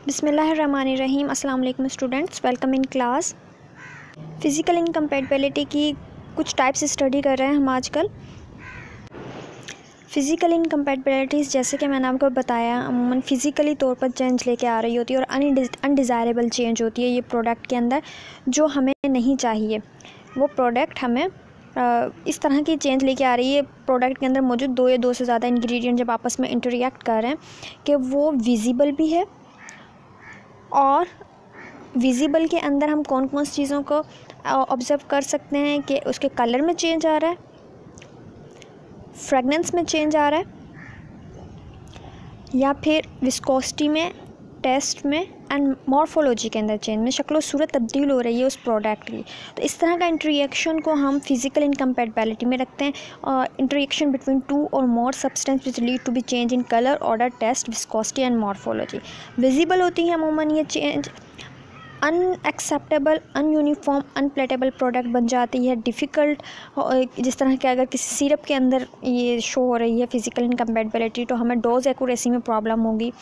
बिस्मिल्लाहिर्रहमानिर्रहीम। अस्सलाम वालेकुम students, welcome in class. Physical incompatibility की कुछ टाइप्स स्टडी कर रहे हैं हम आजकल। फ़िज़िकल इनकम्पैटिबिलिटीज़ जैसे कि मैंने आपको बताया अमूमन फ़िज़िकली तौर पर चेंज लेके आ रही होती है और अनडिज़ायरेबल चेंज होती है ये प्रोडक्ट के अंदर, जो हमें नहीं चाहिए। वो प्रोडक्ट हमें इस तरह की चेंज लेके आ रही है प्रोडक्ट के अंदर मौजूद दो या दो से ज़्यादा इंग्रेडिएंट जब आपस में इंटरेक्ट कर रहे हैं कि वो विजिबल भी है, और विजिबल के अंदर हम कौन कौन सी चीज़ों को ऑब्ज़र्व कर सकते हैं कि उसके कलर में चेंज आ रहा है, फ्रेगनेंस में चेंज आ रहा है, या फिर विस्कोसिटी में, टेस्ट में एंड मॉर्फोलॉजी के अंदर चेंज में शक्ल और सूरत तब्दील हो रही है उस प्रोडक्ट की। तो इस तरह का इंटरेक्शन को हम फिज़िकल इनकम्पैटिबिलिटी में रखते हैं। और interaction between two or more substance which lead to be change in colour, odour, taste, viscosity and morphology. Visible होती है अमूमन ये change, unacceptable, ununiform, unpalatable product बन जाती है। डिफ़िकल्ट, जिस तरह के अगर किसी सिरप के अंदर ये शो हो रही है फ़िज़िकल इनकम्पैटिबिलिटी, तो हमें डोज एक्यूरेसी में प्रॉब्लम होगी।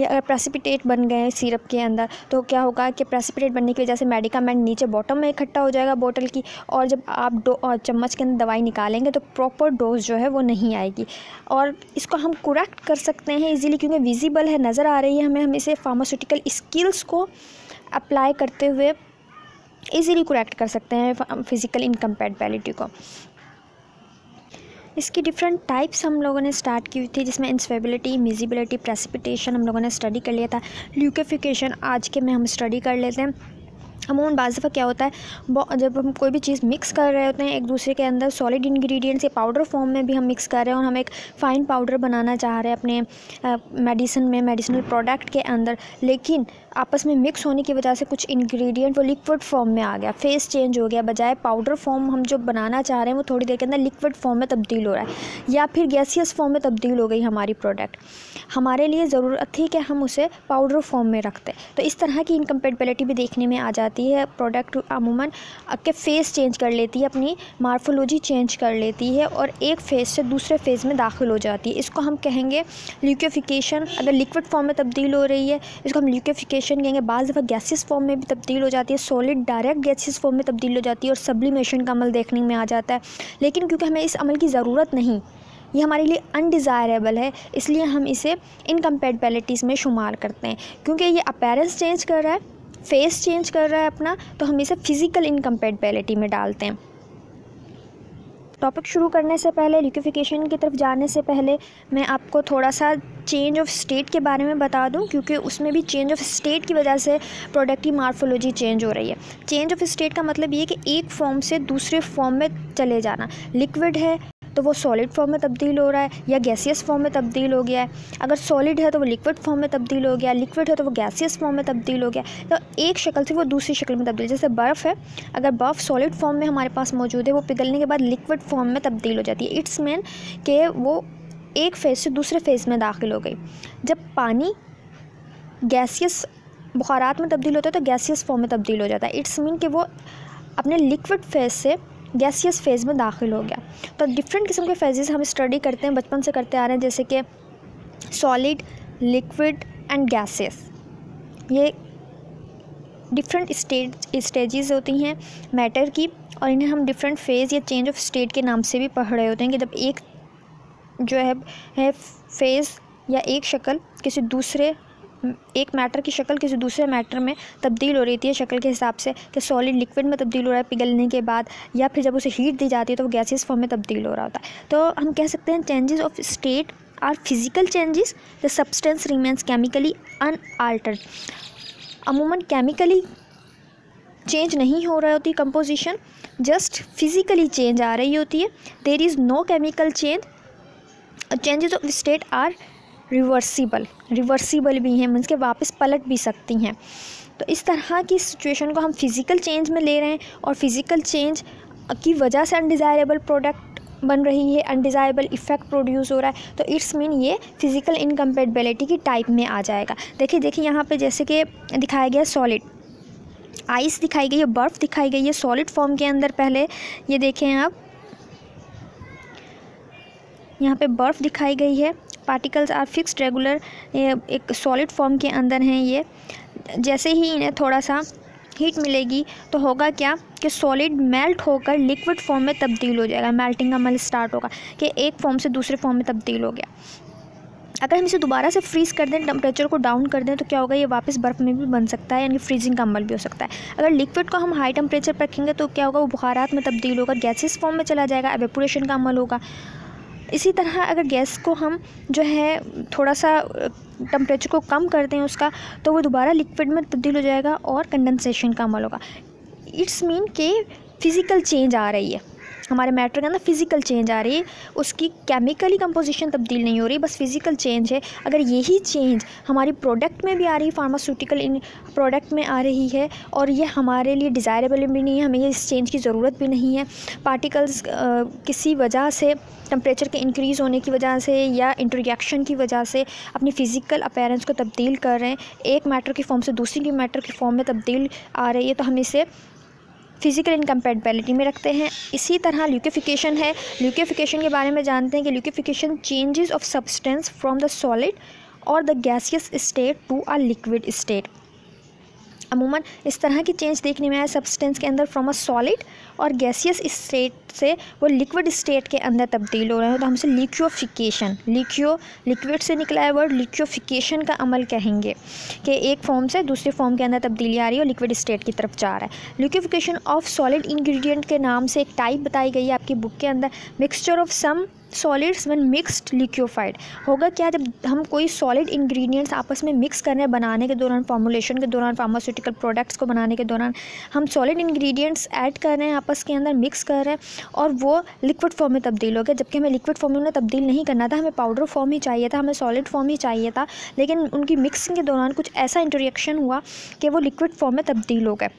या अगर प्रेसिपिटेट बन गए सिरप के अंदर, तो क्या होगा कि प्रेसिपिटेट बनने की वजह से मेडिकामेंट नीचे बॉटम में इकट्ठा हो जाएगा बोतल की, और जब आप चम्मच के अंदर दवाई निकालेंगे तो प्रॉपर डोज जो है वो नहीं आएगी। और इसको हम करेक्ट कर सकते हैं इजीली, क्योंकि विजिबल है, नज़र आ रही है हमें। हम इसे फार्मास्यूटिकल स्किल्स को अप्लाई करते हुए इजीली करेक्ट कर सकते हैं फ़िज़िकल इनकम्पैटिबिलिटी को। इसकी डिफरेंट टाइप्स हम लोगों ने स्टार्ट की हुई थी, जिसमें इंस्टेबिलिटी, मिजिबिलिटी, प्रेसिपिटेशन हम लोगों ने स्टडी कर लिया था। ल्यूकेफिकेशन आज के में हम स्टडी कर लेते हैं। अमूमन बाज़ दफ़ा क्या होता है, जब हम कोई भी चीज़ मिक्स कर रहे होते हैं एक दूसरे के अंदर, सॉलिड इंग्रेडिएंट्स या पाउडर फॉर्म में भी हम मिक्स कर रहे हैं और हम एक फ़ाइन पाउडर बनाना चाह रहे हैं अपने मेडिसिन में, मेडिसिनल प्रोडक्ट के अंदर, लेकिन आपस में मिक्स होने की वजह से कुछ इंग्रेडिएंट वो लिक्विड फॉर्म में आ गया, फेस चेंज हो गया। बजाय पाउडर फॉर्म हम जो बनाना चाह रहे हैं वो थोड़ी देर के अंदर लिक्विड फॉर्म में तब्दील हो रहा है, या फिर गैसियस फॉर्म में तब्दील हो गई हमारी प्रोडक्ट। हमारे लिए ज़रूरत थी कि हम उसे पाउडर फॉर्म में रखते। तो इस तरह की इनकम्पैटिबिलिटी भी देखने में आ जाती है। प्रोडक्ट अमूमन के फेस चेंज कर लेती है, अपनी मार्फोलॉजी चेंज कर लेती है और एक फेज़ से दूसरे फेज़ में दाखिल हो जाती है। इसको हम कहेंगे ल्यूकेफिकेशन। अगर लिक्विड फॉर्म में तब्दील हो रही है इसको हम ल्यूकेफिकेशन कहेंगे। बाज़ दफ़ा गैसियस फॉर्म में भी तब्दील हो जाती है, सॉलिड डायरेक्ट गैसियस फॉर्म में तब्दील हो जाती है और सब्लिमेशन का अमल देखने में आ जाता है। लेकिन क्योंकि हमें इस अमल की ज़रूरत नहीं, ये हमारे लिए अनडिज़ायरेबल है, इसलिए हम इसे इनकम्पैटिबिलिटीज़ में शुमार करते हैं। क्योंकि ये अपीयरेंस चेंज कर रहा है, फेस चेंज कर रहा है अपना, तो हम इसे फ़िज़िकल इनकम्पैटिबिलिटी में डालते हैं। टॉपिक शुरू करने से पहले, लिक्विफिकेशन की तरफ जाने से पहले, मैं आपको थोड़ा सा चेंज ऑफ स्टेट के बारे में बता दूं, क्योंकि उसमें भी चेंज ऑफ स्टेट की वजह से प्रोडक्ट की मार्फोलॉजी चेंज हो रही है। चेंज ऑफ स्टेट का मतलब ये है कि एक फॉर्म से दूसरे फॉर्म में चले जाना। लिक्विड है तो वो सॉलिड फॉर्म में तब्दील हो रहा है या गैसियस फॉर्म में तब्दील हो गया है। अगर सॉलिड है तो वो लिक्विड फॉर्म में तब्दील हो गया, लिक्विड है तो वो गैसियस फॉर्म में तब्दील हो गया। तो एक शक्ल से वो दूसरी शक्ल में तब्दील, जैसे बर्फ़ है, अगर बर्फ़ सॉलिड फॉर्म में हमारे पास मौजूद है, वो पिघलने के बाद लिक्विड फॉर्म में तब्दील हो जाती है। इट्स मीन कि वो एक फेज़ से दूसरे फेज़ में दाखिल हो गई। जब पानी गैसियस बुखारात में तब्दील होता है तो गैसियस फॉर्म में तब्दील हो जाता है। इट्स मीन कि वो अपने लिक्विड फेज़ से गैसियस फेज़ में दाखिल हो गया। तो डिफरेंट किस्म के फेजेस हम स्टडी करते हैं, बचपन से करते आ रहे हैं, जैसे कि सॉलिड, लिक्विड एंड गैसियस। ये डिफरेंट स्टेजेस होती हैं मैटर की, और इन्हें हम डिफरेंट फेज़ या चेंज ऑफ स्टेट के नाम से भी पढ़ रहे होते हैं कि जब एक जो है फेज़ या एक शक्ल किसी दूसरे, एक मैटर की शक्ल किसी दूसरे मैटर में तब्दील हो रही थी शक्ल के हिसाब से, कि सॉलिड लिक्विड में तब्दील हो रहा है पिघलने के बाद, या फिर जब उसे हीट दी जाती है तो वो गैसियस फॉर्म में तब्दील हो रहा होता है। तो हम कह सकते हैं changes of state are physical changes, the substance remains chemically unaltered. अमूमन केमिकली चेंज नहीं हो रही होती कंपोजिशन, जस्ट फिज़िकली चेंज आ रही होती है। There is no chemical change. Changes of state are reversible भी हैं, मीन्स के वापस पलट भी सकती हैं। तो इस तरह की सिचुएशन को हम फिज़िकल चेंज में ले रहे हैं, और फिज़िकल चेंज की वजह से अनडिज़ायरेबल प्रोडक्ट बन रही है, अनडिज़ायरेबल इफ़ेक्ट प्रोड्यूस हो रहा है। तो इट्स मीन ये फिज़िकल इनकम्पैटिबिलिटी की टाइप में आ जाएगा। देखिए यहाँ पे जैसे कि दिखाया गया सॉलिड, आइस दिखाई गई है, बर्फ़ दिखाई गई है सॉलिड फॉर्म के अंदर। पहले ये देखें आप, यहाँ पे बर्फ़ दिखाई गई है पार्टिकल्स आर फिक्स्ड रेगुलर, एक सॉलिड फॉर्म के अंदर हैं ये। जैसे ही इन्हें थोड़ा सा हीट मिलेगी तो होगा क्या कि सॉलिड मेल्ट होकर लिक्विड फॉर्म में तब्दील हो जाएगा। मेल्टिंग का अमल स्टार्ट होगा कि एक फॉर्म से दूसरे फॉर्म में तब्दील हो गया। अगर हम इसे दोबारा से फ्रीज़ कर दें, टेम्परेचर को डाउन कर दें, तो क्या होगा, ये वापस बर्फ़ में भी बन सकता है, यानी फ्रीजिंग का अमल भी हो सकता है। अगर लिक्विड को हम हाई टेम्परेचर पर रखेंगे तो क्या होगा, वो बुखारात में तब्दील होकर गैसेस फॉर्म में चला जाएगा, एवेपोरेशन का अमल होगा। इसी तरह अगर गैस को हम जो है थोड़ा सा टेम्परेचर को कम कर दें उसका, तो वो दोबारा लिक्विड में तब्दील हो जाएगा और कंडेंसेशन का अमल होगा। इट्स मीन कि फ़िज़िकल चेंज आ रही है, हमारे मैटर के अंदर फ़िज़िकल चेंज आ रही है, उसकी केमिकली कंपोजिशन तब्दील नहीं हो रही, बस फ़िज़िकल चेंज है। अगर यही चेंज हमारी प्रोडक्ट में भी आ रही है, फार्मास्यूटिकल इन प्रोडक्ट में आ रही है, और ये हमारे लिए डिज़ायरेबल भी नहीं है, हमें इस चेंज की ज़रूरत भी नहीं है। पार्टिकल्स किसी वजह से, टेम्परेचर के इंक्रीज़ होने की वजह से या इंटररिएक्शन की वजह से अपनी फ़िज़िकल अपीयरेंस को तब्दील कर रहे हैं, एक मैटर की फॉर्म से दूसरी मैटर की फॉर्म में तब्दील आ रही है, तो हम इसे फिज़िकल इनकम्पैटिबिलिटी में रखते हैं। इसी तरह ल्यूकेफिकेशन है। ल्यूकेफिकेशन के बारे में जानते हैं कि liquefication changes of substance from the solid or the gaseous state to a liquid state. अमूमन इस तरह की चेंज देखने में आया सब्सटेंस के अंदर from a solid or gaseous state से वो लिक्विड स्टेट के अंदर तब्दील हो रहे हैं, तो हम इसे लिक्विफिकेशन, लिक्विड से निकला है वर्ड, लिक्विफिकेशन का अमल कहेंगे कि एक फॉर्म से दूसरे फॉर्म के अंदर तब्दीली आ रही है और लिक्विड स्टेट की तरफ जा रहा है। लिक्विफिकेशन ऑफ सॉलिड इंग्रेडिएंट के नाम से एक टाइप बताई गई है आपकी बुक के अंदर, mixture of some solids when mixed liquefied. होगा क्या, जब हम कोई सॉलिड इंग्रेडिएंट्स आपस में मिक्स कर रहे हैं बनाने के दौरान, फॉर्मुलेशन के दौरान, फार्मास्यूटिकल प्रोडक्ट्स को बनाने के दौरान हम सॉलिड इंग्रेडिएंट्स ऐड कर रहे हैं, आपस के अंदर मिक्स कर रहे हैं और वो लिक्विड फॉर्म में तब्दील हो गया, जबकि हमें लिक्विड फॉर्म में तब्दील नहीं करना था, हमें पाउडर फॉर्म ही चाहिए था, हमें सॉलिड फॉर्म ही चाहिए था, लेकिन उनकी मिक्सिंग के दौरान कुछ ऐसा इंटररिएक्शन हुआ कि वो लिक्विड फॉर्म में तब्दील हो गए।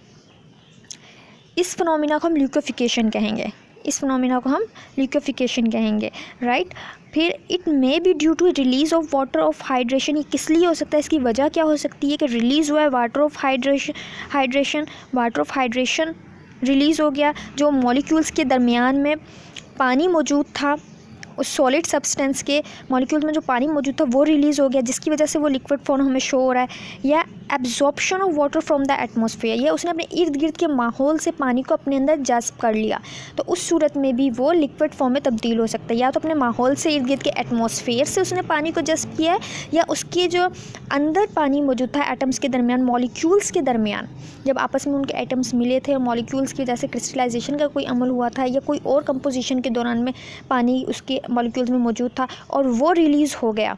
इस फिनोमिना को हम लिक्विफिकेशन कहेंगे, इस फिनोमिना को हम लिक्विफिकेशन कहेंगे, राइट। फिर it may be due to release of water of hydration. ये किस लिए हो सकता है, इसकी वजह क्या हो सकती है कि रिलीज़ हुआ है water of hydration, water of hydration release हो गया, जो मॉलिक्यूल्स के दरमियान में पानी मौजूद था, उस सॉलिड सब्सटेंस के मॉलिक्यूल्स में जो पानी मौजूद था वो रिलीज़ हो गया, जिसकी वजह से वो लिक्विड फॉर्म हमें शो हो रहा है। या absorption of water from the atmosphere, या उसने अपने इर्द गिर्द के माहौल से पानी को अपने अंदर जज़्ब कर लिया, तो उस सूरत में भी वो लिक्विड फॉर्म में तब्दील हो सकता है। या तो अपने माहौल से, इर्द गिर्द के एटमॉस्फेयर से उसने पानी को जज़्ब किया है, या उसके जो अंदर पानी मौजूद था एटम्स के दरमियान, मॉलिक्यूल्स के दरमियान, जब आपस में उनके एटम्स मिले थे और मॉलिक्यूल्स की वजह से क्रिस्टलाइजेशन का कोई अमल हुआ था, या कोई और कंपोजिशन के दौरान में पानी उसके मॉलिक्यूल्स में मौजूद था और वो रिलीज़ हो गया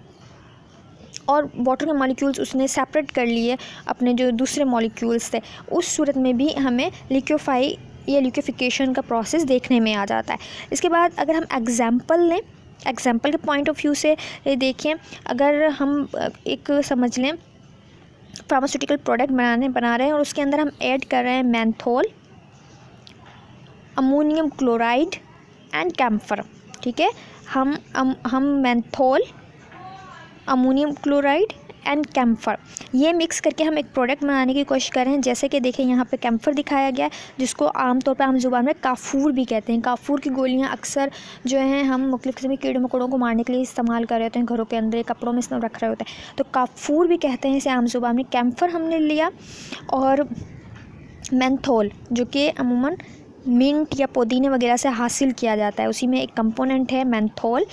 और वाटर के मॉलिक्यूल्स उसने सेपरेट कर लिए अपने जो दूसरे मॉलिक्यूल्स थे, उस सूरत में भी हमें लिक्विफाई या लिक्विफिकेशन का प्रोसेस देखने में आ जाता है। इसके बाद अगर हम एग्जांपल लें, एग्जांपल के पॉइंट ऑफ व्यू से देखें, अगर हम एक समझ लें फार्मास्यूटिकल प्रोडक्ट बना रहे हैं और उसके अंदर हम ऐड कर रहे हैं menthol, ammonium chloride and camphor, ठीक है। हम menthol, ammonium chloride and camphor ये मिक्स करके हम एक प्रोडक्ट बनाने की कोशिश कर रहे हैं। जैसे कि देखें यहाँ पे कैम्फर दिखाया गया है, जिसको आमतौर पर हम ज़ुबान में काफूर भी कहते हैं। काफूर की गोलियाँ अक्सर जो हैं हम मुख्तलिफ़ किस्म के कीड़े मकोड़ों को मारने के लिए इस्तेमाल कर रहे होते हैं, घरों के अंदर कपड़ों में इसमें रख रहे होते हैं, तो काफूर भी कहते हैं इसे आम ज़ुबान में। कैम्फर हमने लिया और मेंथोल जो कि अमूमन मिंट या पुदीने वगैरह से हासिल किया जाता है, उसी में एक कंपोनेंट है मेंथोल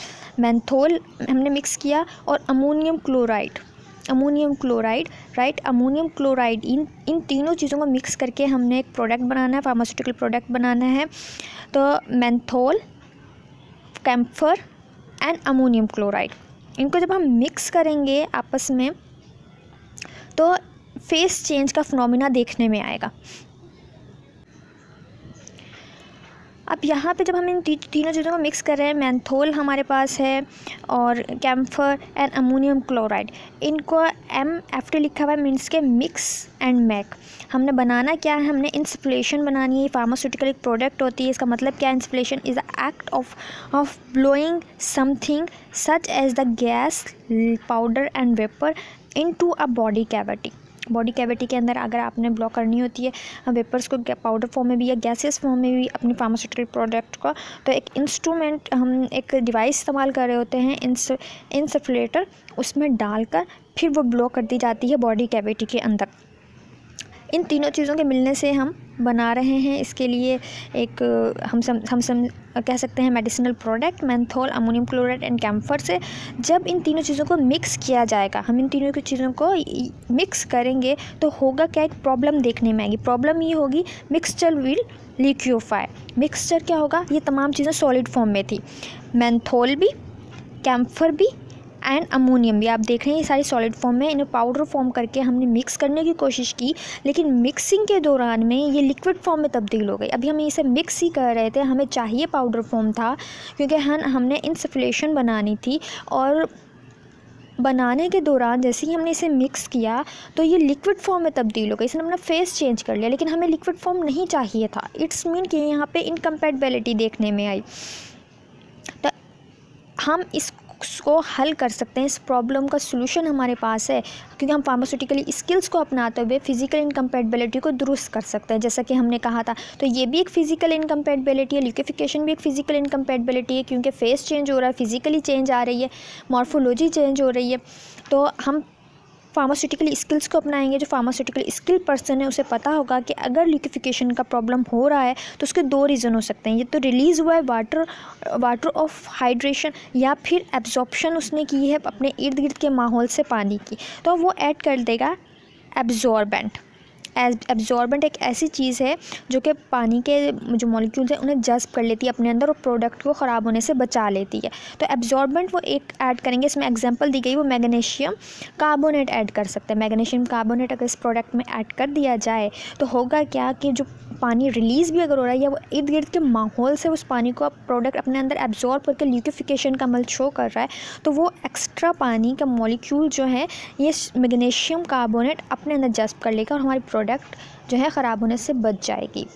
हमने मिक्स किया, और ammonium chloride, right, ammonium chloride, इन तीनों चीज़ों को मिक्स करके हमने एक प्रोडक्ट बनाना है, फार्मास्यूटिकल प्रोडक्ट बनाना है। तो menthol, camphor and ammonium chloride, इनको जब हम मिक्स करेंगे आपस में तो फेस चेंज का फिनोमिना देखने में आएगा। अब यहाँ पे जब हम इन तीनों चीज़ों को मिक्स कर रहे हैं, मेंथोल हमारे पास है और कैम्फर एंड अमोनियम क्लोराइड, इनको MFT लिखा हुआ है, मीन्स के मिक्स एंड मेक। हमने बनाना क्या है, हमने इंसुफ्लेशन बनानी है। फार्मास्यूटिकल एक प्रोडक्ट होती है, इसका मतलब क्या है, insufflation is the act of blowing something such as the gas, powder and vapour into a body cavity. Body cavity के अंदर अगर आपने ब्लॉक करनी होती है वेपर्स को पाउडर फॉर्म में भी या गैसियस फॉर्म में भी अपनी फार्मास्यूटिकल प्रोडक्ट का, तो एक इंस्ट्रूमेंट, हम एक डिवाइस इस्तेमाल कर रहे होते हैं इंसफ्लेटर, उसमें डालकर फिर वो ब्लॉक कर दी जाती है बॉडी कैविटी के अंदर। इन तीनों चीज़ों के मिलने से हम बना रहे हैं इसके लिए एक हम कह सकते हैं medicinal product, menthol, ammonium chloride and camphor से। जब इन तीनों चीज़ों को मिक्स किया जाएगा, हम इन तीनों की चीज़ों को मिक्स करेंगे तो होगा क्या, एक प्रॉब्लम देखने में आएगी। प्रॉब्लम ये होगी मिक्सचर विल लिक्विफाई। मिक्सचर क्या होगा, ये तमाम चीज़ें सॉलिड फॉर्म में थी, मेंथोल भी, कैम्फर भी एंड अमोनियम भी, आप देख रहे हैं ये सारी सॉलिड फॉर्म में। इन्हें पाउडर फॉर्म करके हमने मिक्स करने की कोशिश की, लेकिन मिक्सिंग के दौरान में ये लिक्विड फॉर्म में तब्दील हो गई। अभी हम इसे मिक्स ही कर रहे थे, हमें चाहिए पाउडर फॉर्म था, क्योंकि हमने इंसफ्लेशन बनानी थी, और बनाने के दौरान जैसे ही हमने इसे मिक्स किया तो ये लिक्विड फॉर्म में तब्दील हो गई। इसने अपना फेस चेंज कर लिया, लेकिन हमें लिक्विड फॉर्म नहीं चाहिए था। इट्स मीन कि यहाँ पे इनकम्पैटिबिलिटी देखने में आई। तो हम इसको हल कर सकते हैं, इस प्रॉब्लम का सलूशन हमारे पास है, क्योंकि हम फार्मास्यूटिकली स्किल्स को अपनाते हुए फिजिकल इनकम्पैटिबिलिटी को दुरुस्त कर सकते हैं। जैसा कि हमने कहा था, तो ये भी एक फिजिकल इनकम्पैटिबिलिटी है, लिक्विफिकेशन भी एक फिजिकल इनकम्पैटिबिलिटी है, क्योंकि फेस चेंज हो रहा है, फिजिकली चेंज आ रही है, मॉर्फोलॉजी चेंज हो रही है। तो हम फार्मास्यूटिकल स्किल्स को अपनाएंगे। जो फार्मास्यूटिकल स्किल पर्सन है उसे पता होगा कि अगर लिक्विफिकेशन का प्रॉब्लम हो रहा है तो उसके दो रीज़न हो सकते हैं, ये तो रिलीज़ हुआ है वाटर ऑफ हाइड्रेशन, या फिर एब्जॉर्प्शन उसने की है अपने इर्द गिर्द के माहौल से पानी की, तो वो ऐड कर देगा एब्जॉर्बेंट। एब्जॉर्बेंट एक ऐसी चीज़ है जो कि पानी के जो मॉलिक्यूल्स हैं उन्हें जज़्ब कर लेती है अपने अंदर और प्रोडक्ट को ख़राब होने से बचा लेती है। तो एब्जॉर्बेंट वो एक ऐड करेंगे, इसमें एग्जांपल दी गई, वो मैग्नीशियम कार्बोनेट ऐड कर सकते हैं। मैग्नीशियम कार्बोनेट अगर इस प्रोडक्ट में ऐड कर दिया जाए तो होगा क्या कि जो पानी रिलीज़ भी अगर हो रहा है या वो इर्द गिर्द के माहौल से उस पानी को प्रोडक्ट अपने अंदर एब्जॉर्ब करके लिक्विफिकेशन का अमल शो कर रहा है, तो वो एक्स्ट्रा पानी का मॉलिक्यूल जो है ये मैग्नीशियम कार्बोनेट अपने अंदर जज़्ब कर लेगा और हमारी प्रोडक्ट जो है ख़राब होने से बच जाएगी।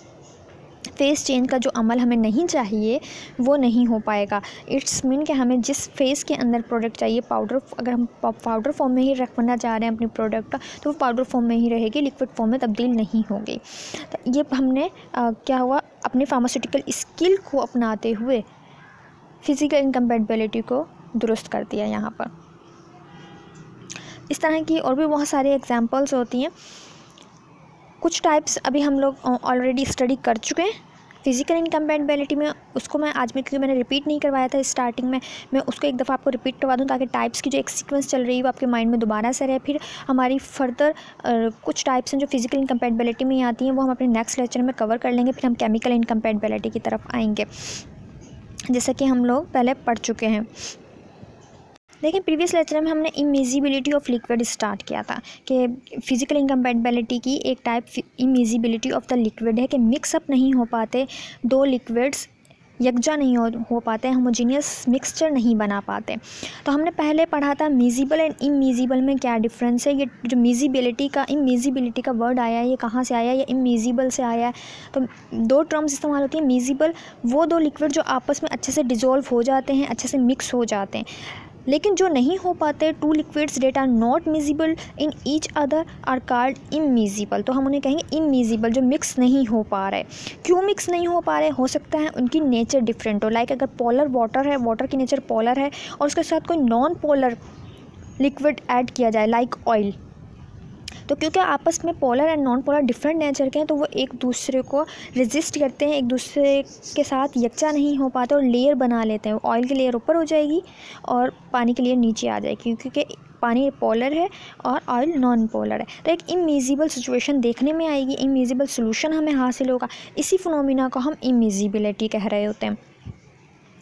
फेस चेंज का जो अमल हमें नहीं चाहिए वो नहीं हो पाएगा। इट्स मीन कि हमें जिस फेस के अंदर प्रोडक्ट चाहिए पाउडर, अगर हम पाउडर फॉर्म में ही रखना चाह रहे हैं अपनी प्रोडक्ट का, तो वो पाउडर फॉर्म में ही रहेगी, लिक्विड फॉर्म में तब्दील नहीं होगी। तो ये हमने क्या हुआ, अपने फार्मास्यूटिकल स्किल को अपनाते हुए फिज़िकल इनकम्पैटिबिलिटी को दुरुस्त कर दिया यहाँ पर। इस तरह की और भी बहुत सारी एग्जांपल्स होती हैं। कुछ टाइप्स अभी हम लोग ऑलरेडी स्टडी कर चुके हैं फिज़िकल इनकम्पैटिबिलिटी में, उसको मैं आज में, क्योंकि मैंने रिपीट नहीं करवाया था स्टार्टिंग में, मैं उसको एक दफ़ा आपको रिपीट करवा दूं ताकि टाइप्स की जो एक सीक्वेंस चल रही है वो आपके माइंड में दोबारा से रहे। फिर हमारी फर्दर कुछ टाइप्स हैं जो फिज़िकल इनकम्पैटिबिलिटी में आती हैं, वो हम अपने नेक्स्ट लेक्चर में कवर कर लेंगे। फिर हम केमिकल इनकम्पैटिबिलिटी की तरफ आएंगे, जैसा कि हम लोग पहले पढ़ चुके हैं। लेकिन प्रीवियस लेक्चर में हमने इमिजिबिलिटी ऑफ लिक्विड स्टार्ट किया था कि फिज़िकल इनकम्पैटिबिलिटी की एक टाइप इमिजिबिलिटी ऑफ द लिक्विड है कि मिक्सअप नहीं हो पाते, दो लिक्विड्स यकजा नहीं हो पाते, होमोजीनियस मिक्सचर नहीं बना पाते। तो हमने पहले पढ़ा था मिजिबल एंड इमिजिबल में क्या डिफरेंस है। ये जो इमिजिबिलिटी का वर्ड आया है ये कहाँ से आया है, ये इमिजिबल से आया है। तो दो टर्म्स इस्तेमाल होती हैं। मिजिबल वो दो लिक्विड जो आपस में अच्छे से डिज़ोल्व हो जाते हैं, अच्छे से मिक्स हो जाते हैं, लेकिन जो नहीं हो पाते, two liquids that are not miscible in each other are called immiscible. तो हम उन्हें कहेंगे इमिजिबल, जो मिक्स नहीं हो पा रहे। क्यों मिक्स नहीं हो पा रहे? हो सकता है उनकी नेचर डिफरेंट हो। लाइक अगर पोलर वाटर है, वाटर की नेचर पोलर है, और उसके साथ कोई नॉन पोलर लिक्विड ऐड किया जाए लाइक ऑयल, तो क्योंकि आपस में polar and non polar different nature के हैं, तो वो एक दूसरे को रेजिस्ट करते हैं, एक दूसरे के साथ यकजा नहीं हो पाते और लेयर बना लेते हैं। ऑयल की लेयर ऊपर हो जाएगी और पानी की लेयर नीचे आ जाएगी, क्योंकि पानी पोलर है और ऑयल नॉन पोलर है। तो एक इमिजिबल सिचुएशन देखने में आएगी, इमिजिबल सोल्यूशन हमें हासिल होगा। इसी फिनोमिना को हम इमिजिबिलिटी कह रहे होते हैं।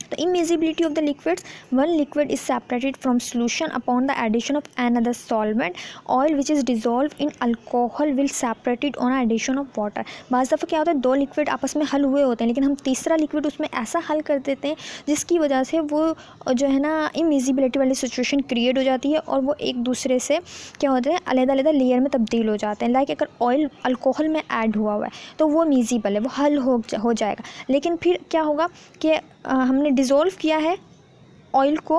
The immiscibility of the liquids, one liquid is separated from solution upon the addition of another solvent. Oil which is dissolved in alcohol will separate it on addition of water. बाज़ दफ़ा क्या होता है, दो लिक्विड आपस में हल हुए होते हैं, लेकिन हम तीसरा लिक्विड उसमें ऐसा हल कर देते हैं जिसकी वजह से वो जो है ना इमिजिबिलिटी वाली सिचुएशन क्रिएट हो जाती है और वो एक दूसरे से क्या होता है, अलग-अलग लेयर में तब्दील हो जाते हैं। लाइक अगर ऑयल अल्कोहल में ऐड हुआ है तो वो मिजिबल है, वो हल हो जाएगा। लेकिन फिर क्या होगा कि हमने डिज़ोल्व किया है ऑयल को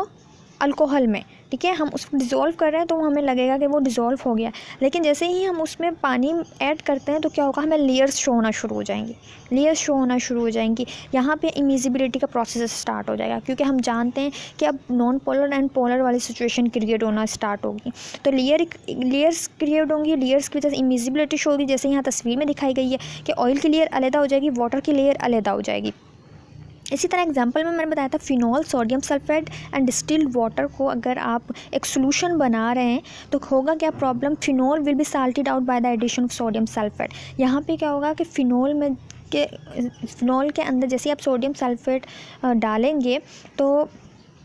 अल्कोहल में, ठीक है, हम उसको डिज़ोल्व कर रहे हैं तो हमें लगेगा कि वो डिज़ोल्व हो गया, लेकिन जैसे ही हम उसमें पानी ऐड करते हैं तो क्या होगा, हमें लेयर्स शो होना शुरू हो जाएंगी, लेयर्स शो होना शुरू हो जाएंगी। यहाँ पे इमिजिबिलिटी का प्रोसेस स्टार्ट हो जाएगा, क्योंकि हम जानते हैं कि अब नॉन पोलर एंड पोलर वाली सिचुएशन क्रिएट होना स्टार्ट होगी। तो लेयर्स क्रिएट होंगी, लेयर्स की वजह से इमिजिबिलिटी शो होगी। जैसे यहाँ तस्वीर में दिखाई गई है कि ऑयल की लेयर अलग हो जाएगी, वाटर की लेयर अलग हो जाएगी। इसी तरह एग्जांपल में मैंने बताया था phenol, sodium sulphate and distilled water को अगर आप एक सोल्यूशन बना रहे हैं तो होगा क्या problem, phenol will be salted out by the addition of sodium sulphate. यहाँ पे क्या होगा कि फिनॉल के अंदर जैसे आप सोडियम सल्फेट डालेंगे तो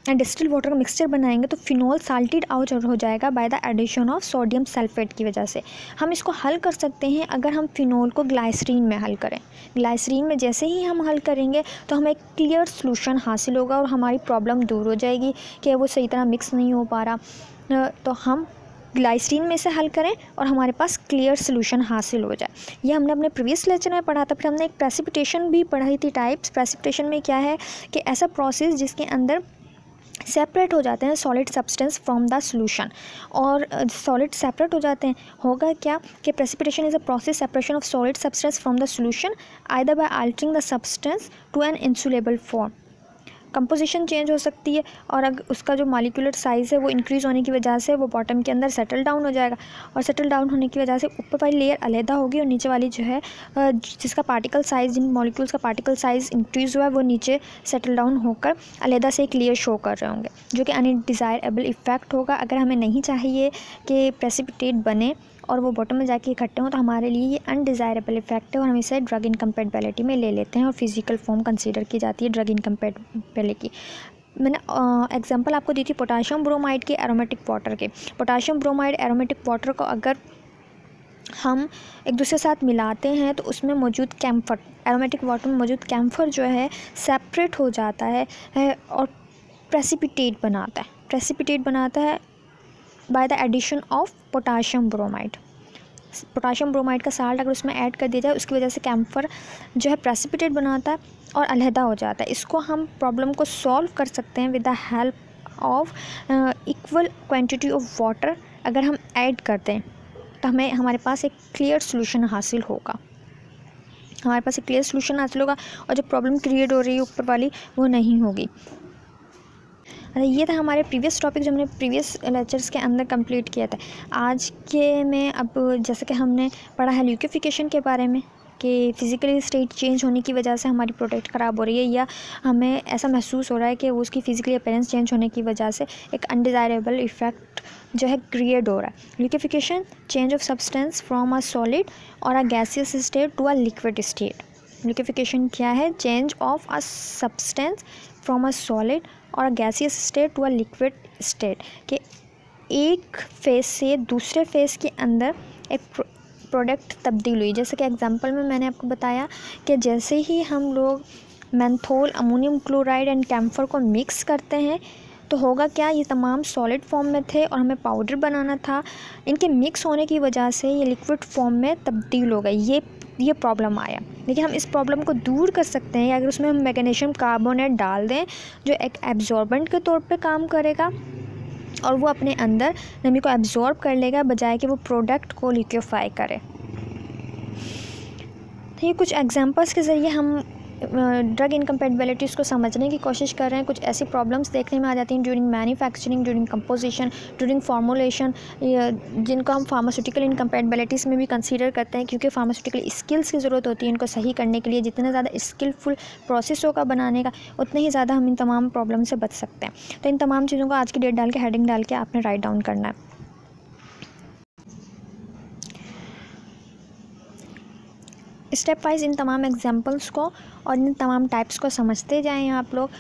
डिस्टिल वाटर का मिक्सचर बनाएंगे तो फिनॉल साल्टेड आउट हो जाएगा by the addition of sodium sulphate की वजह से। हम इसको हल कर सकते हैं अगर हम फिनॉल को ग्लाइसरीन में हल करें। ग्लाइसरीन में जैसे ही हम हल करेंगे तो हमें एक क्लियर सॉल्यूशन हासिल होगा और हमारी प्रॉब्लम दूर हो जाएगी कि वो सही तरह मिक्स नहीं हो पा रहा। तो हम ग्लाइसरीन में से हल करें और हमारे पास क्लियर सॉल्यूशन हासिल हो जाए। ये हमने अपने प्रीवियस लेक्चर में पढ़ा था। फिर हमने एक प्रेसिपिटेशन भी पढ़ाई थी, टाइप्स। प्रेसिपिटेशन में क्या है कि ऐसा प्रोसेस जिसके अंदर सेपरेट हो जाते हैं solid substance from the solution, और सॉलिड सेपरेट हो जाते हैं। होगा क्या कि precipitation is a process separation of solid substance from the solution either by altering the substance to an insoluble form. Composition change हो सकती है और अगर उसका जो मॉलिक्यूलर साइज़ है वो इंक्रीज़ होने की वजह से वो बॉटम के अंदर सेटल डाउन हो जाएगा, और सेटल डाउन होने की वजह से ऊपर वाली लेयर अलहदा होगी और नीचे वाली जो है जिसका पार्टिकल साइज़, जिन मॉलिक्यूल्स का पार्टिकल साइज़ इंक्रीज़ हुआ है वो नीचे सेटल डाउन होकर अलहदा से एक लेयर शो कर रहे होंगे, जो कि अनडिज़ायरेबल इफ़ेक्ट होगा। अगर हमें नहीं चाहिए कि प्रेसिपिटेट बने और वो बॉटम में जाके इकट्ठे हों तो हमारे लिए ये अनडिज़ायरेबल इफेक्ट है और हम इसे ड्रग इनकम्पैटिबिलिटी में ले लेते हैं और फिजिकल फॉर्म कंसीडर की जाती है ड्रग इनकम्पैटिबिलिटी। मैंने एग्जांपल आपको दी थी पोटाशियम ब्रोमाइड के एरोमेटिक वाटर के। पोटाशियम ब्रोमाइड एरोमेटिक वाटर को अगर हम एक दूसरे के साथ मिलाते हैं तो उसमें मौजूद कैम्फर, एरोमेटिक वाटर में मौजूद कैम्फर जो है सेपरेट हो जाता है और प्रेसिपिटेट बनाता है by the addition of potassium bromide. Potassium bromide का साल्ट अगर उसमें ऐड कर दिया जाए उसकी वजह से कैम्फर जो है प्रेसिपिटेट बनाता है और अलहदा हो जाता है। इसको हम प्रॉब्लम को सॉल्व कर सकते हैं with the help of equal quantity of water. अगर हम ऐड करते हैं तो हमारे पास एक क्लियर सॉल्यूशन हासिल होगा, और जो प्रॉब्लम क्रिएट हो रही है ऊपर वाली वो नहीं होगी। ये था हमारे प्रीवियस टॉपिक जो हमने प्रीवियस लेक्चर्स के अंदर कंप्लीट किया था। आज के में अब जैसे कि हमने पढ़ा है ल्यूकिफिकेशन के बारे में कि फिज़िकली स्टेट चेंज होने की वजह से हमारी प्रोडक्ट ख़राब हो रही है या हमें ऐसा महसूस हो रहा है कि वो उसकी फ़िज़िकली अपीयरेंस चेंज होने की वजह से एक अनडिज़ायरेबल इफ़ेक्ट जो है क्रिएट हो रहा है। Liquefication change of substance from a solid or a gaseous state to a liquid state. Liquefication क्या है? Change of a substance from a solid or gaseous state to a liquid state, कि एक face से दूसरे face के अंदर एक product तब्दील हुई। जैसे कि एग्जांपल में मैंने आपको बताया कि जैसे ही हम लोग menthol, ammonium chloride and camphor को मिक्स करते हैं तो होगा क्या, ये तमाम सॉलिड फॉर्म में थे और हमें पाउडर बनाना था। इनके मिक्स होने की वजह से ये लिक्विड फॉर्म में तब्दील हो गई, ये प्रॉब्लम आया। लेकिन हम इस प्रॉब्लम को दूर कर सकते हैं अगर उसमें हम मैग्नीशियम कार्बोनेट डाल दें जो एक एब्जॉर्बेंट के तौर पे काम करेगा और वो अपने अंदर नमी को एब्जॉर्ब कर लेगा बजाय कि वो प्रोडक्ट को लिक्विफाई करे। तो ये कुछ एग्जांपल्स के ज़रिए हम ड्रग इनकम्पैटिबिलिटीज़ को समझने की कोशिश कर रहे हैं। कुछ ऐसी प्रॉब्लम्स देखने में आ जाती हैं during manufacturing, during composition, during formulation, जिनको हम फार्मास्यूटिकल इनकम्पैटिबिलिटीज़ में भी कंसीडर करते हैं, क्योंकि फार्मास्यूटिकल स्किल्स की ज़रूरत होती है इनको सही करने के लिए। जितना ज़्यादा स्किलफुल प्रोसेस होगा बनाने का उतने ही ज़्यादा हम इन तमाम प्रॉब्लम से बच सकते हैं। तो इन तमाम चीज़ों को आज की डेट डाल के, हेडिंग डाल के आपने राइट डाउन करना है। स्टेप वाइज इन तमाम एग्जांपल्स को और इन तमाम टाइप्स को समझते जाएं आप लोग।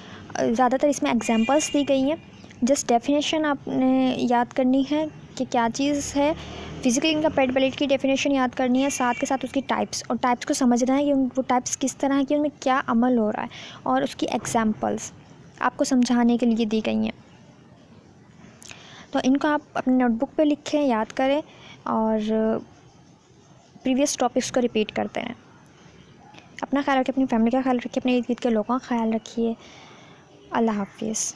ज़्यादातर इसमें एग्जांपल्स दी गई हैं, जस्ट डेफिनेशन आपने याद करनी है कि क्या चीज़ है। फिजिकल इनकम्पैटिबिलिटी की डेफिनेशन याद करनी है, साथ के साथ उसकी टाइप्स, और टाइप्स को समझना है कि वो टाइप्स किस तरह की, उनमें क्या अमल हो रहा है, और उसकी एग्जाम्पल्स आपको समझाने के लिए दी गई हैं। तो इनको आप अपने नोटबुक पे लिखें, याद करें और प्रीवियस टॉपिक्स को रिपीट करते हैं। अपना ख्याल रखिए, अपनी फैमिली का ख्याल रखिए, अपने इर्द गिर्द के लोगों का ख्याल रखिए। अल्लाह हाफिज़।